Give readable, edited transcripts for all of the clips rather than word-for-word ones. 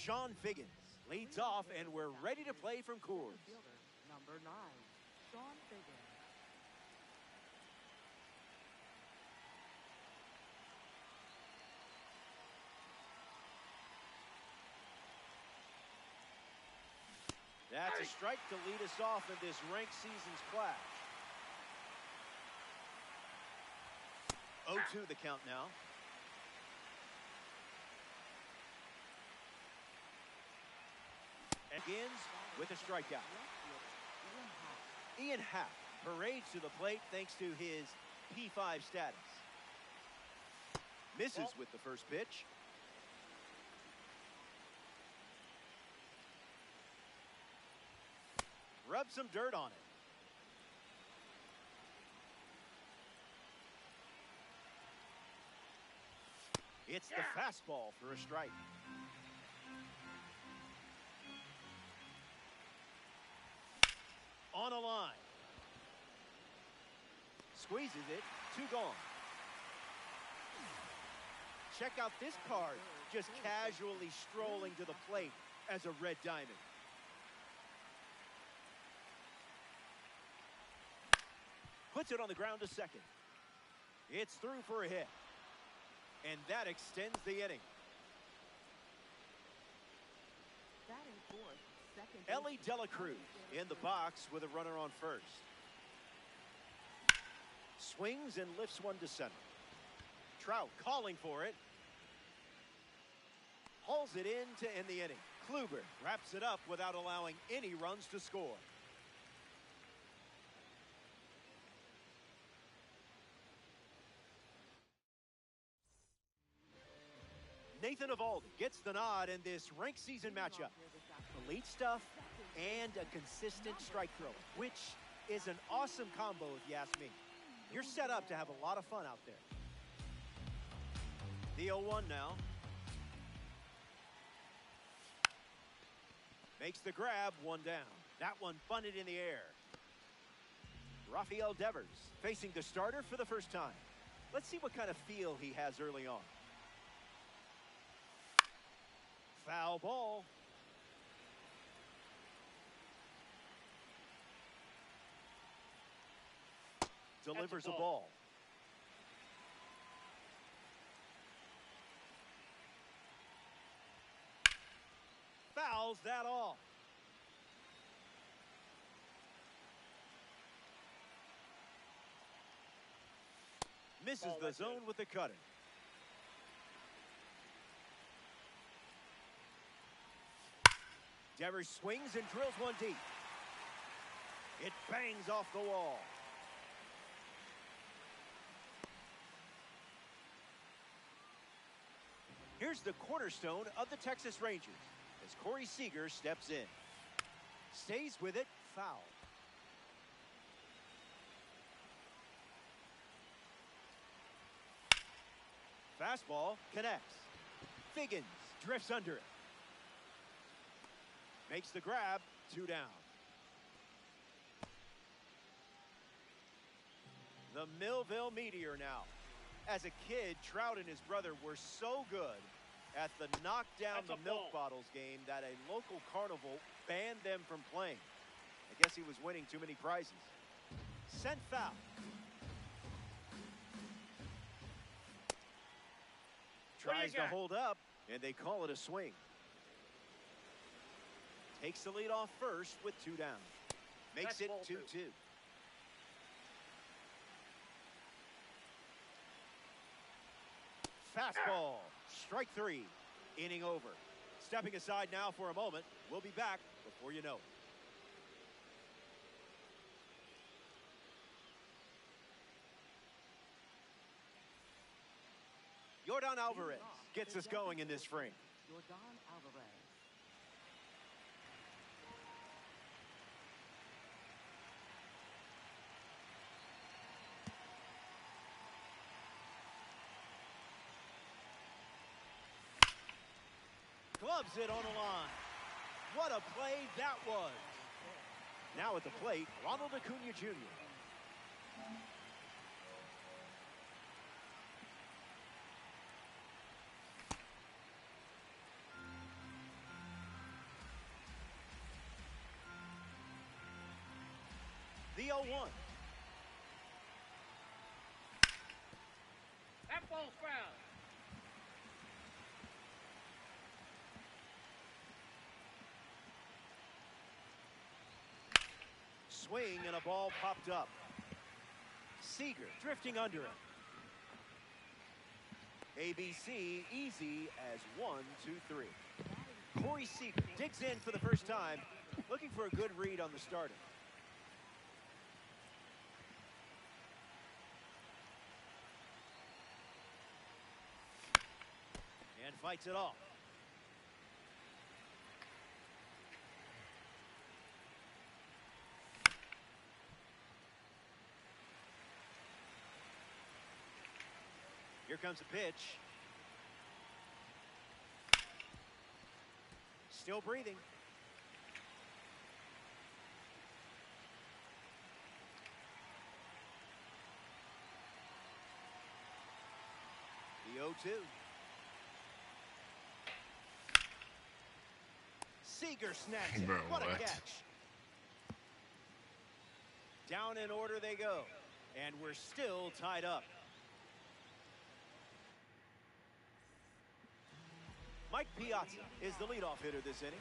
Sean Figgins leads off, and we're ready to play from Coors. Number 9, Sean Figgins. That's a strike to lead us off in this ranked season's clash. 0-2 the count now. And begins with a strikeout. Ian Happ parades to the plate thanks to his P5 status. Misses with the first pitch. Rub some dirt on it. It's the fastball for a strike. On a line. Squeezes it. 2 gone. Check out this card. Just casually strolling to the plate as a red diamond. Puts it on the ground to second. It's through for a hit. And that extends the inning. Batting fourth, second. Ellie Dela Cruz in the box with a runner on first. Swings and lifts one to center. Trout calling for it. Hauls it in to end the inning. Kluber wraps it up without allowing any runs to score. Nathan Eovaldi gets the nod in this ranked season matchup. Elite stuff and a consistent strike throw, which is an awesome combo if you ask me. You're set up to have a lot of fun out there. The 0-1 now. Makes the grab, 1 down. That one bunted in the air. Rafael Devers facing the starter for the first time. Let's see what kind of feel he has early on. Foul ball. Delivers a ball. Fouls that off. Misses the zone with the cutter. Devers swings and drills one deep. It bangs off the wall. Here's the cornerstone of the Texas Rangers as Corey Seager steps in. Stays with it, foul. Fastball connects. Figgins drifts under it. Makes the grab, 2 down. The Millville Meteor now. As a kid, Trout and his brother were so good at the knock down the milk bottles game that a local carnival banned them from playing. I guess he was winning too many prizes. Sent foul. Tries to hold up, and they call it a swing. Takes the lead off first with 2 down. Makes it 2-2. Fastball, strike 3, inning over. Stepping aside now for a moment. We'll be back before you know it. Yordan Alvarez gets us going in this frame. Yordan Alvarez. Gloves it on the line. What a play that was. Now at the plate, Ronald Acuna Jr. 0-1. That ball's foul. Swing and a ball popped up. Seager drifting under it. ABC easy as 1-2-3. Corey Seager digs in for the first time, looking for a good read on the starter. And fights it off. Here comes a pitch. Still breathing. The 0-2. Seager snatches it. Bro, what a what? catch. Down in order they go. And we're still tied up. Mike Piazza is the leadoff hitter this inning.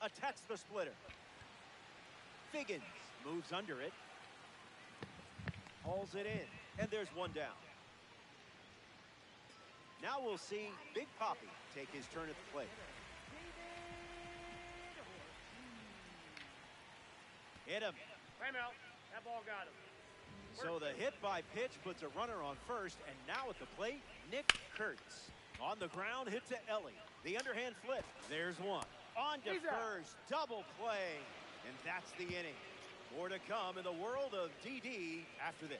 Attacks the splitter. Figgins moves under it. Hauls it in. And there's one down. Now we'll see Big Papi take his turn at the plate. Hit him. Timeout. That ball got him. So the hit by pitch puts a runner on first, and now at the plate, Nick Kurtz. On the ground, hit to Ellie. The underhand flip. There's one. On to first. Double play. And that's the inning. More to come in the world of DD after this.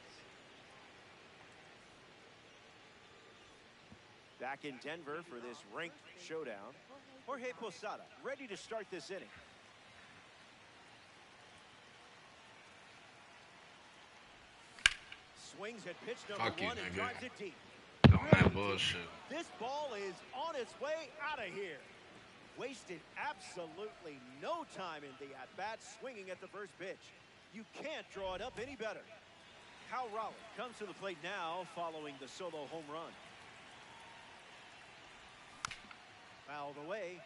Back in Denver for this ranked showdown. Jorge Posada ready to start this inning. Swings at pitch number Fuck you, one and nigga. drives it deep. Don't that bullshit. This ball is on its way out of here. Wasted absolutely no time in the at-bat, swinging at the first pitch. You can't draw it up any better. Cal Raleigh comes to the plate now following the solo home run. Fouled away.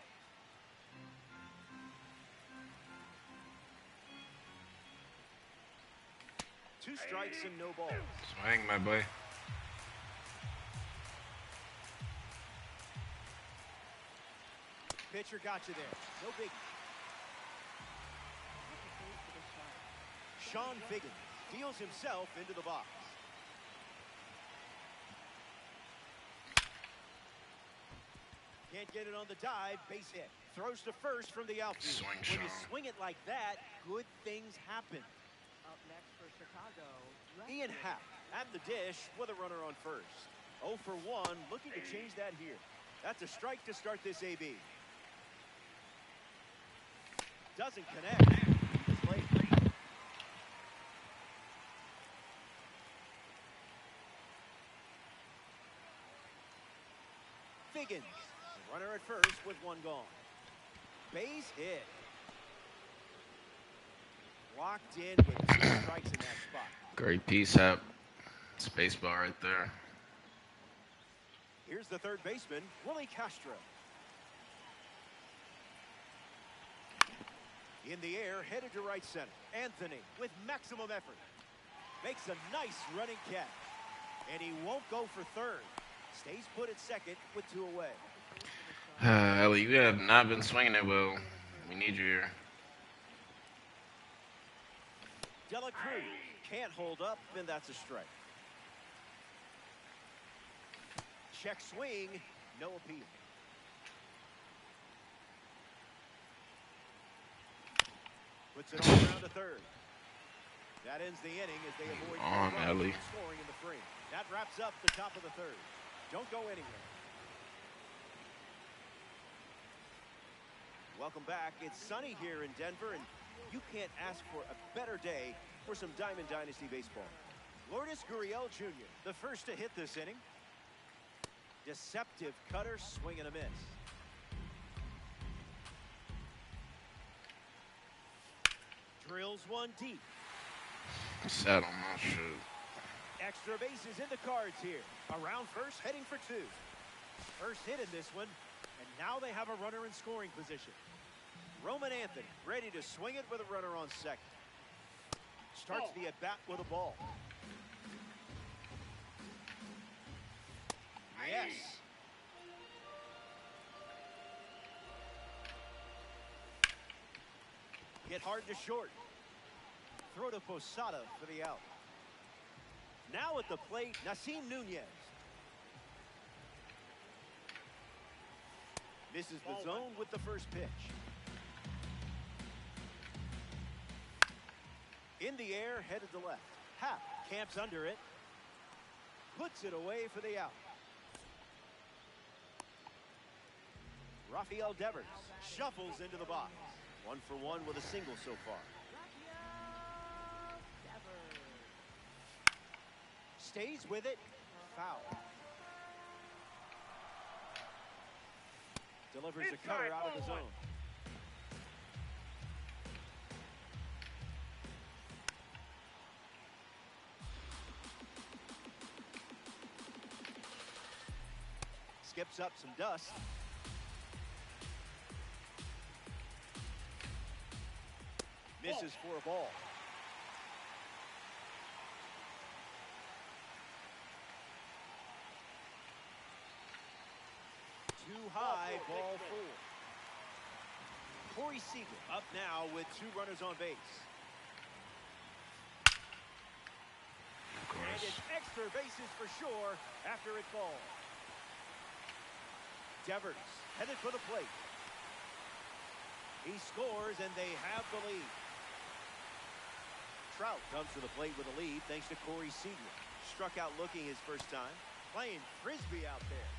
Two strikes and no balls. Swing, my boy. Pitcher got you there. No big. Sean Figgins deals himself into the box. Can't get it on the dive. Base hit. Throws to first from the outfield. Swing, when you Sean. swing it like that, good things happen. Up next for Chicago. Ian Happ at the dish with a runner on first. 0 for 1, looking to change that here. That's a strike to start this AB. Doesn't connect. It's late. Figgins, the runner at first with one gone. Base hit. Locked in with 2 strikes in that spot. Great piece, Hap. Space bar right there. Here's the third baseman, Willie Castro. In the air, headed to right center. Anthony with maximum effort. Makes a nice running catch. And he won't go for third. Stays put at second with 2 away. Ellie, you have not been swinging it well. We need you here. Dela Cruz can't hold up, and that's a strike. Check swing, no appeal. Puts it all around to third. That ends the inning as they avoid On, Ellie. scoring in the frame. That wraps up the top of the third. Don't go anywhere. Welcome back. It's sunny here in Denver, and you can't ask for a better day for some Diamond Dynasty baseball. Lourdes Gurriel Jr., the first to hit this inning. Deceptive cutter, swing and a miss. Drills one deep. Sat on my shit. Extra bases in the cards here. Around first, heading for two. First hit in this one, and now they have a runner in scoring position. Roman Anthony ready to swing it with a runner on second. Starts the at-bat with a ball. Yes. Hit hard to short. Throw to Posada for the out. Now at the plate, Nasim Nunez. Misses the zone with the first pitch. In the air, headed to left. Happ camps under it. Puts it away for the out. Rafael Devers shuffles into the box. 1 for 1 with a single so far. Stays with it. Foul. Delivers a cutter out of the zone. Skips up some dust. Misses for a ball. Too high, ball 4. Corey Seager up now with 2 runners on base. And it's extra bases for sure after it falls. Devers headed for the plate. He scores and they have the lead. Trout comes to the plate with a lead thanks to Corey Seager. Struck out looking his first time. Playing frisbee out there.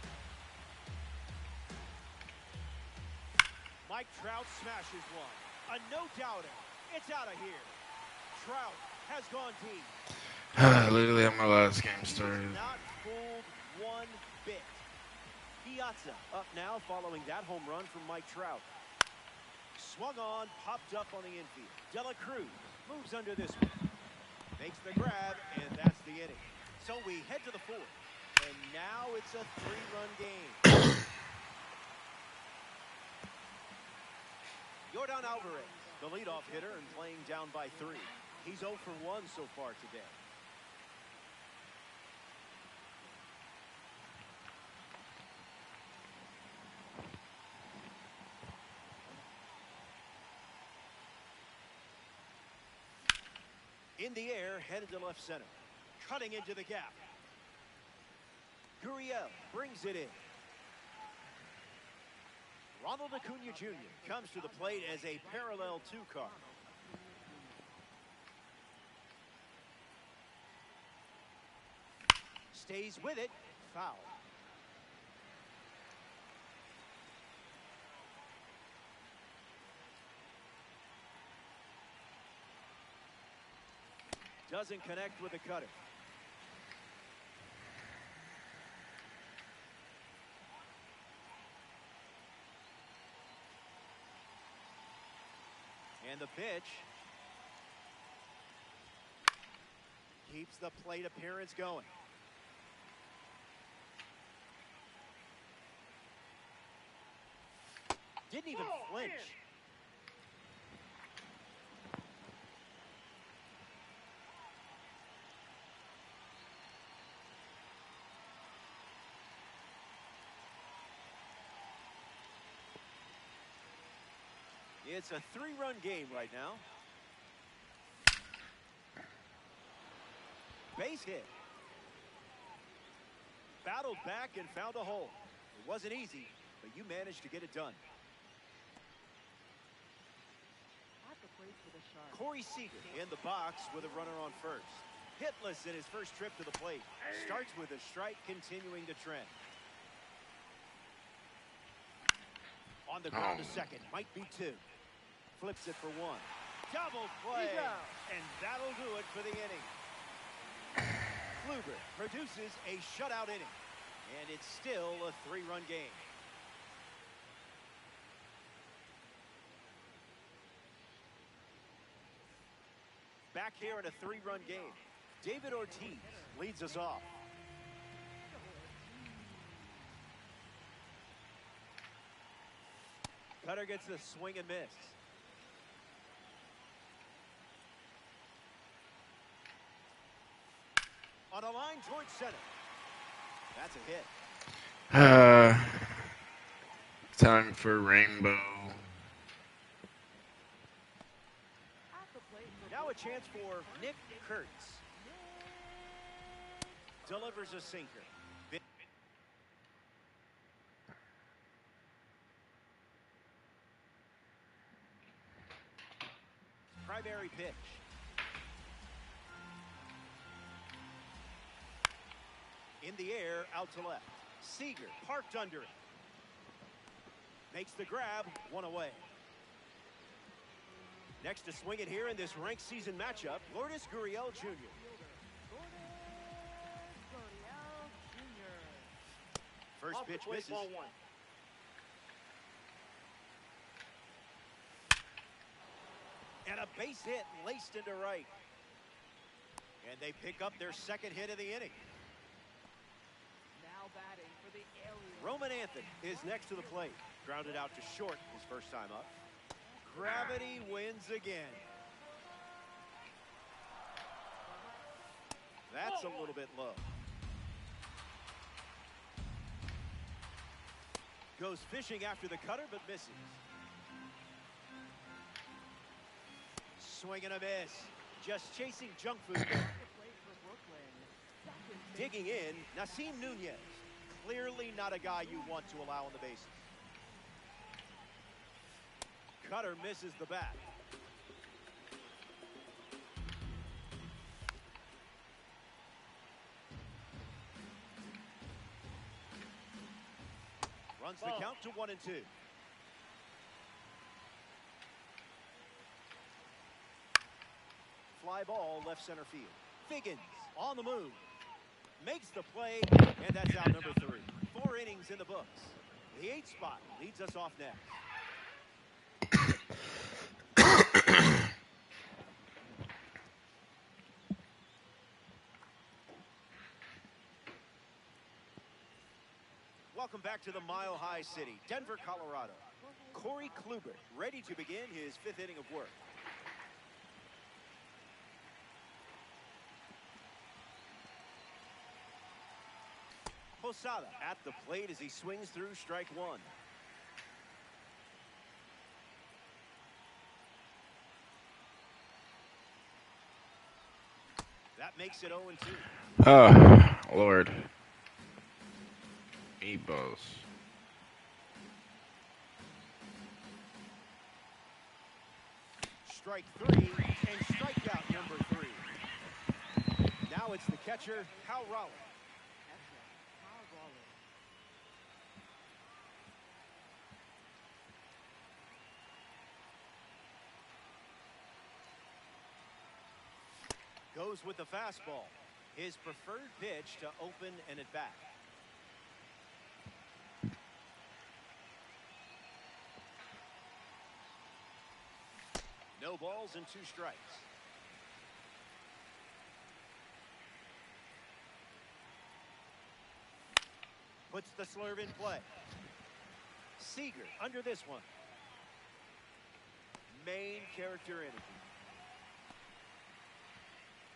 Mike Trout smashes one. A no-doubter. It's out of here. Trout has gone deep. Literally at my last game started. Not fooled one bit. Piazza up now following that home run from Mike Trout. Swung on, popped up on the infield. De La Cruz moves under this one. Makes the grab, and that's the inning. So we head to the 4th. And now it's a 3-run game. Yordan Alvarez, the leadoff hitter, and playing down by 3. He's 0 for 1 so far today. In the air, headed to left center. Cutting into the gap. Gurriel brings it in. Ronald Acuna Jr. comes to the plate as a parallel 2 card. Stays with it. Foul. Doesn't connect with the cutter. And the pitch keeps the plate appearance going. Didn't even flinch. It's a 3-run game right now. Base hit. Battled back and found a hole. It wasn't easy, but you managed to get it done. Corey Seager in the box with a runner on first. Hitless in his first trip to the plate. Starts with a strike, continuing to trend. On the ground to second. Might be 2. Flips it for 1. Double play. And that'll do it for the inning. Kluber produces a shutout inning. And it's still a 3-run game. Back here in a 3-run game. David Ortiz leads us off. Cutter gets the swing and miss. On a line towards center. That's a hit. Time for Rainbow. Now a chance for Nick Kurtz. Delivers a sinker. Primary pitch. In the air, out to left. Seager parked under it. Makes the grab, one away. Next to swing it here in this ranked season matchup, Lourdes Gurriel Jr. First pitch misses. Ball 1. And a base hit laced into right. And they pick up their second hit of the inning. Now batting for the alien. Roman Anthony is next to the plate. Grounded out to short his first time up. Gravity wins again. That's a little bit low. Goes fishing after the cutter, but misses. Swing and a miss. Just chasing junk food there. Digging in, Nasim Nunez. Clearly not a guy you want to allow on the bases. Cutter misses the bat. Runs the count to 1-2. Fly ball left center field. Figgins on the move. Makes the play, and that's out number 3. 4 innings in the books. The 8th spot leads us off next. Welcome back to the Mile High City, Denver, Colorado. Corey Kluber ready to begin his 5th inning of work. Posada at the plate as he swings through strike 1. That makes it 0-2. Oh, Lord. Meatballs. Strike 3 and strikeout number 3. Now it's the catcher, Kyle Rowland. Goes with the fastball. His preferred pitch to open an at-bat. No balls and 2 strikes. Puts the slurve in play. Seager under this one. Main character energy.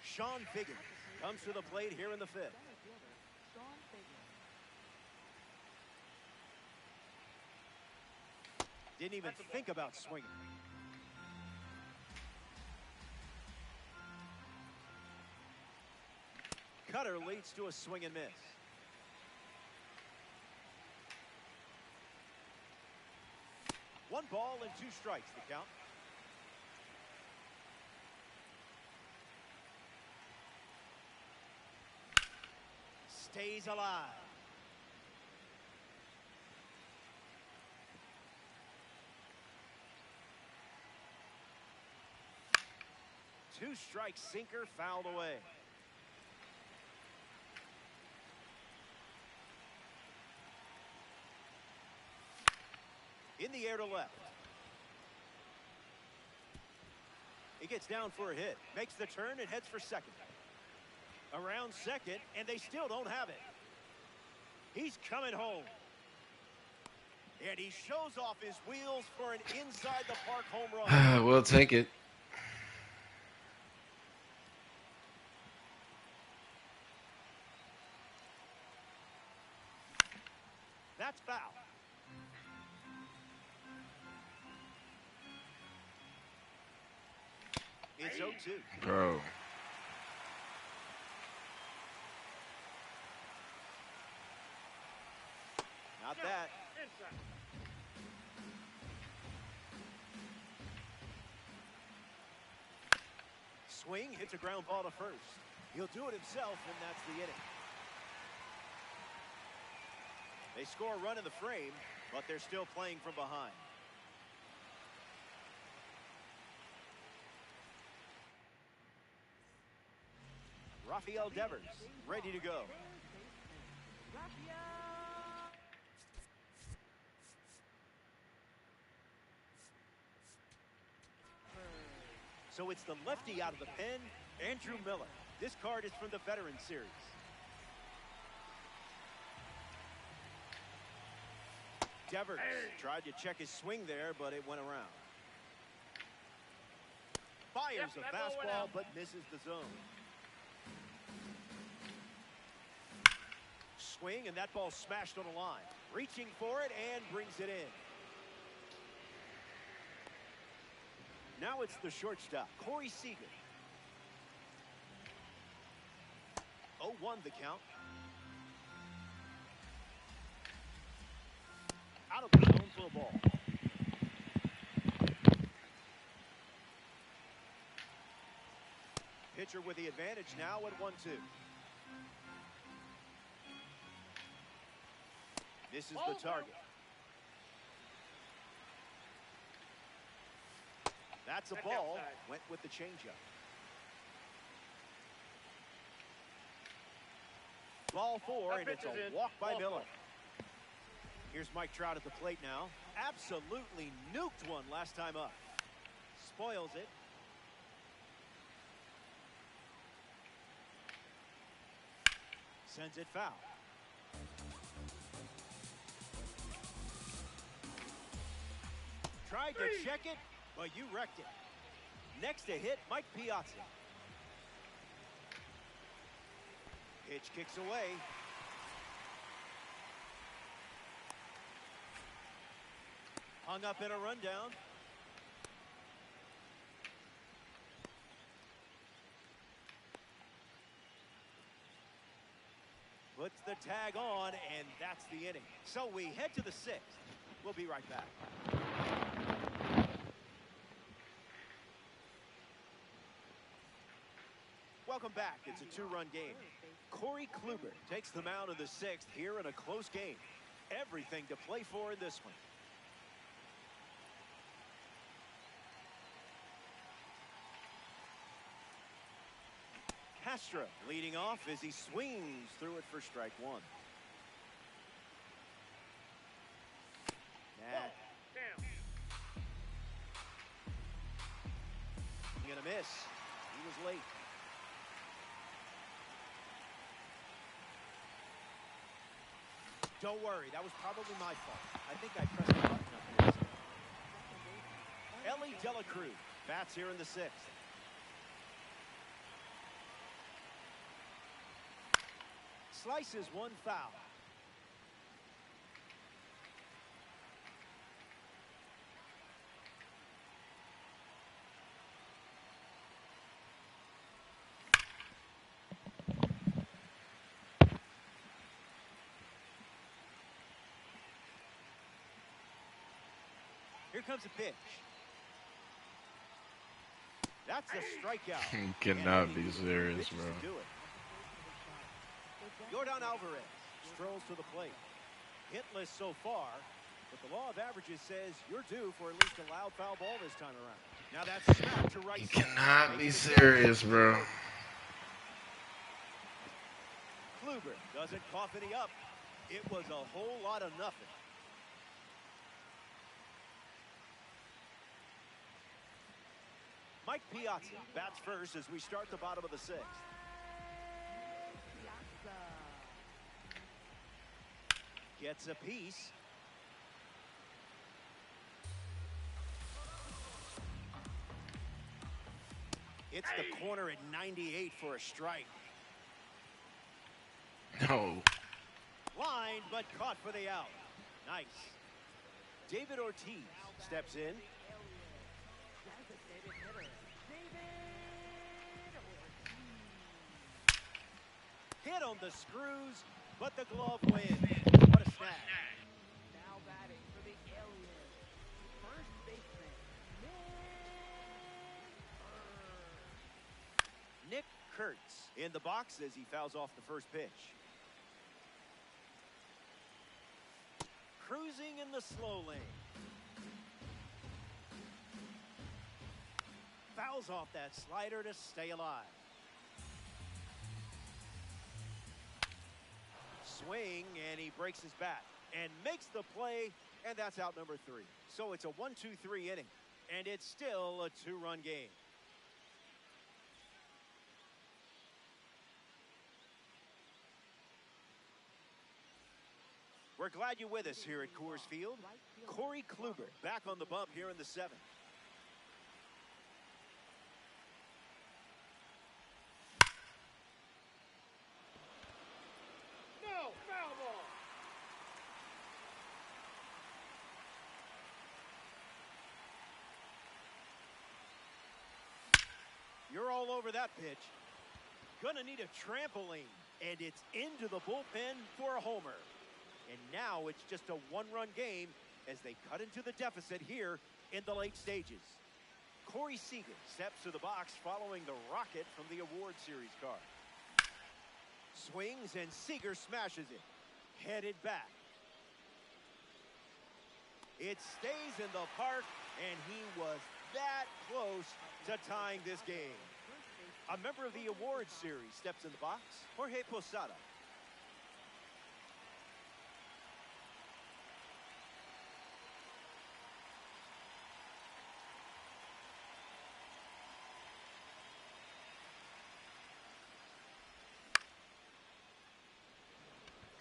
Sean Figgins comes to the plate here in the 5th. Didn't even think about swinging. Cutter leads to a swing and miss. One ball and 2 strikes to count. Stays alive. Two strike sinker fouled away. In the air to left. He gets down for a hit, makes the turn, and heads for second. Around second, and they still don't have it. He's coming home. And he shows off his wheels for an inside-the-park home run. We'll take it. That's foul. It's 0-2. Bro. Not that. Inside. Swing, hits a ground ball to first. He'll do it himself, and that's the inning. They score a run in the frame, but they're still playing from behind. Rafael Devers, ready to go. So it's the lefty out of the pen, Andrew Miller. This card is from the Veteran Series. Devers tried to check his swing there, but it went around. Fires a fastball, but misses the zone. Swing, and that ball smashed on the line. Reaching for it and brings it in. Now it's the shortstop, Corey Seager. 0-1 the count. Out of the zone for a ball. Pitcher with the advantage now at 1-2. This is the target. That's a ball. Went with the changeup. Ball 4, and it's a walk by Miller. Here's Mike Trout at the plate now. Absolutely nuked one last time up. Spoils it. Sends it foul. Tried to check it, but you wrecked it. Next to hit, Mike Piazza. Pitch kicks away. Hung up in a rundown. Puts the tag on, and that's the inning. So we head to the 6th. We'll be right back. Welcome back. It's a 2-run game. Corey Kluber takes the mound in the 6th here in a close game. Everything to play for in this one. Castro leading off as he swings through it for strike 1. Gonna miss. He was late. Don't worry, that was probably my fault. I think I pressed the button up here. Ellie Dela Cruz bats here in the 6th. Slices one foul. Here comes a pitch. That's a strikeout. You cannot be serious, bro. Jordan Alvarez strolls to the plate. Hitless so far, but the law of averages says you're due for at least a loud foul ball this time around. Now that's smacked to right. You cannot be serious, bro. Kluber doesn't cough any up. It was a whole lot of nothing. Mike Piazza bats first as we start the bottom of the sixth. Gets a piece. It's the corner at 98 for a strike. No. Line, but caught for the out. Nice. David Ortiz steps in. Hit on the screws, but the glove wins. What a snag. Now batting for the Aliens. First baseman, Nick Kurtz in the box as he fouls off the first pitch. Cruising in the slow lane. Fouls off that slider to stay alive. Swing, and he breaks his bat and makes the play, and that's out number 3. So it's a 1-2-3 inning, and it's still a 2-run game. We're glad you're with us here at Coors Field. Corey Kluber back on the bump here in the 7th. No, foul ball. You're all over that pitch. Gonna need a trampoline, and it's into the bullpen for a homer. And now it's just a 1-run game as they cut into the deficit here in the late stages. Corey Seager steps to the box following the rocket from the award series card. Swings, and Seager smashes it. Headed back. It stays in the park, and he was that close to tying this game. A member of the award series steps in the box. Jorge Posada.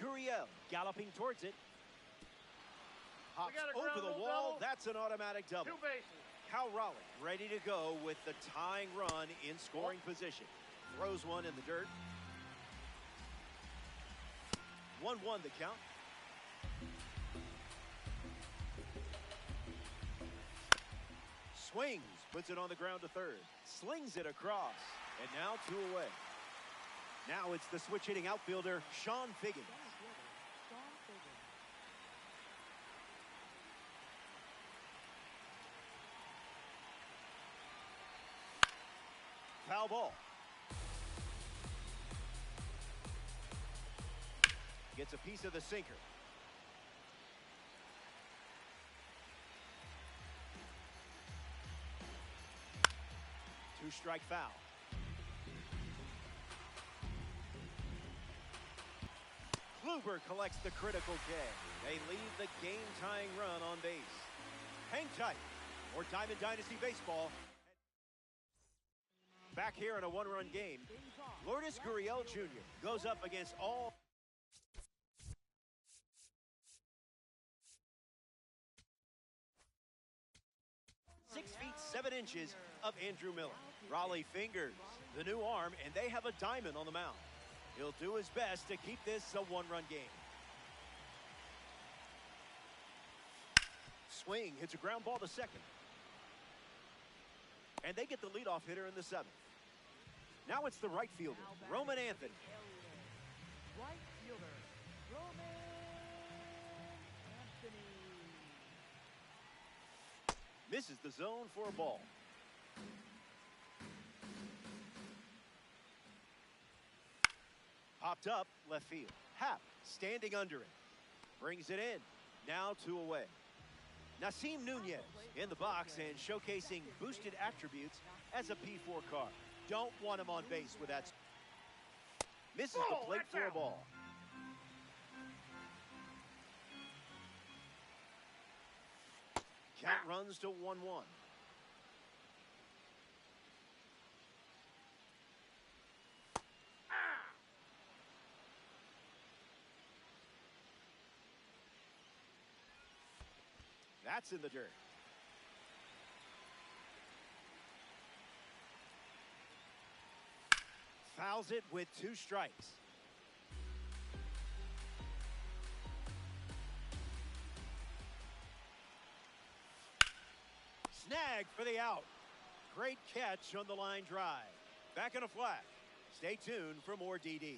Gurriel galloping towards it. Hops got a over ground the rule wall. double. That's an automatic double. 2 bases. Cal Raleigh ready to go with the tying run in scoring position. Throws one in the dirt. 1-1 the count. Swings, puts it on the ground to third. Slings it across, and now 2 away. Now it's the switch hitting outfielder, Sean Figgins. Foul ball. Gets a piece of the sinker. Two-strike foul. Kluber collects the critical K. They leave the game-tying run on base. Hang tight. More Diamond Dynasty Baseball. Back here in a 1-run game, Lourdes Gurriel Jr. goes up against all 6 feet 7 inches of Andrew Miller. Raleigh fingers the new arm, and they have a diamond on the mound. He'll do his best to keep this a 1-run game. Swing, hits a ground ball to second. And they get the leadoff hitter in the 7th. Now it's the right fielder, Roman Anthony. right fielder, Roman Anthony. Misses the zone for a ball. Popped up left field. Happ standing under it. Brings it in. Now 2 away. Nasim Nunez in the box and showcasing boosted attributes as a P4 card. Don't want him on base with that. Misses the plate for a ball. Count runs to 1-1. That's in the dirt. Fouls it with 2 strikes. Snag for the out. Great catch on the line drive. Back in a flash. Stay tuned for more DD.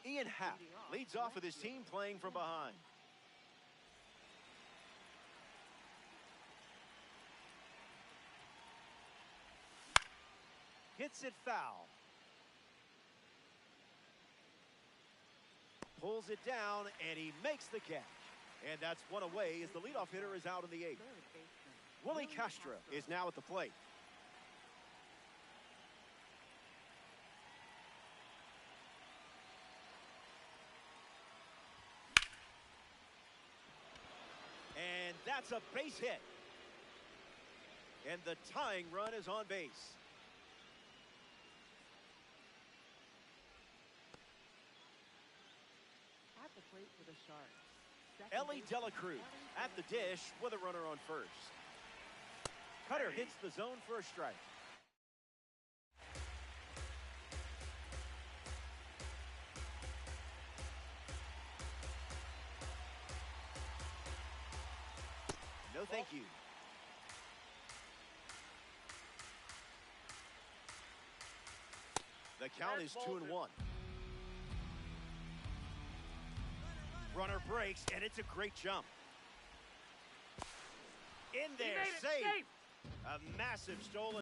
Ian Happ leads off with his team playing from behind. Hits it foul. Pulls it down, and he makes the catch. And that's one away as the leadoff hitter is out in the 8th. Willie Castro is now at the plate. And that's a base hit. And the tying run is on base. At the plate for the Sharks. Ellie Dela Cruz at the dish with a runner on first. Cutter hits the zone for a strike. No, thank you. The count is 2-1. Runner breaks, and it's a great jump. In there, safe. A massive stolen.